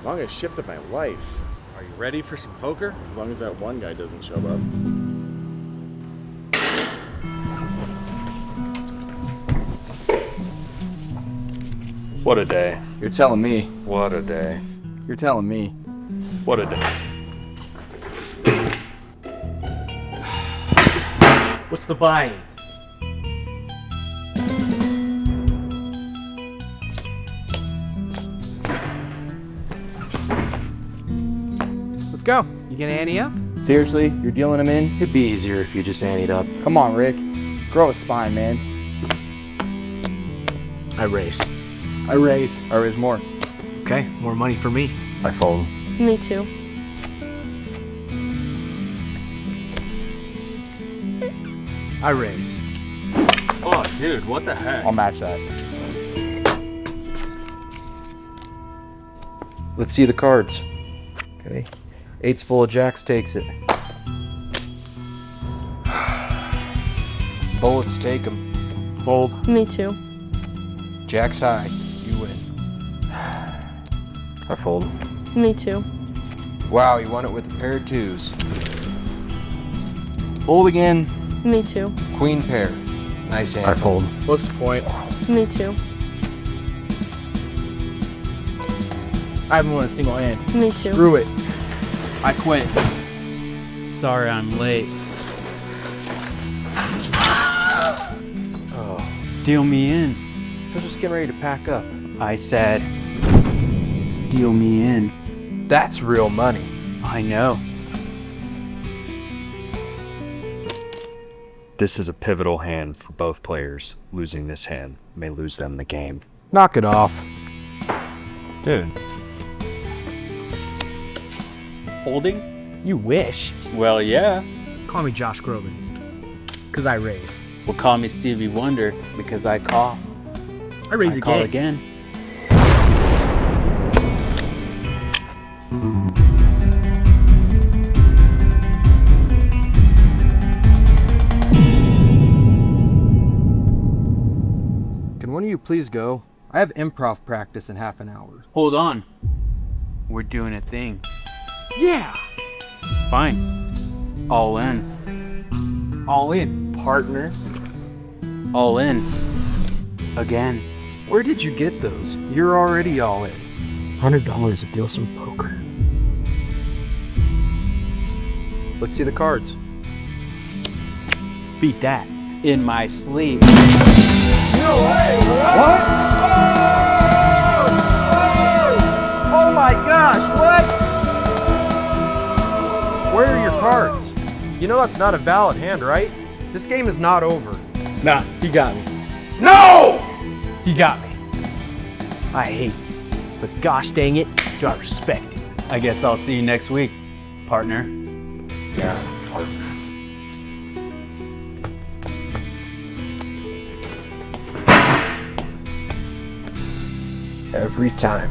Longest shift of my life. Are you ready for some poker? As long as that one guy doesn't show up. What a day. You're telling me. What a day. You're telling me. What a day. What's the buy-in? Let's go. You gonna ante up? Seriously, you're dealing him in? It'd be easier if you just anteed up. Come on, Rick. Grow a spine, man. I raise. I raise. I raise more. Okay, more money for me. I fold. Me too. I raise. Oh, dude, what the heck? I'll match that. Let's see the cards. Okay. Eight's full of jacks takes it. Bullets take 'em. Fold. Me too. Jack's high. You win. I fold. Me too. Wow, you won it with a pair of twos. Fold again. Me too. Queen pair. Nice hand. I fold. What's the point? Me too. I haven't won a single hand. Me too. Screw it. I quit. Sorry I'm late. Oh, Deal me in. I was just getting ready to pack up. I said, deal me in. That's real money. I know. This is a pivotal hand for both players. Losing this hand may lose them the game. Knock it off. Dude. Folding? You wish. Well, yeah. Call me Josh Groban. Cause I raise. Well, call me Stevie Wonder because I call. I raise I call again. again. Can one of you please go? I have improv practice in half an hour. Hold on. We're doing a thing. Yeah. Fine. All in. All in, partner. All in. Again. Where did you get those? You're already all in. $100 to deal some poker. Let's see the cards. Beat that. In my sleep. Oh my gosh, what? Where are your cards? You know that's not a valid hand, right? This game is not over. Nah, he got me. No! He got me. I hate you. But gosh dang it, do I respect it. I guess I'll see you next week, partner. Yeah, partner. Every time.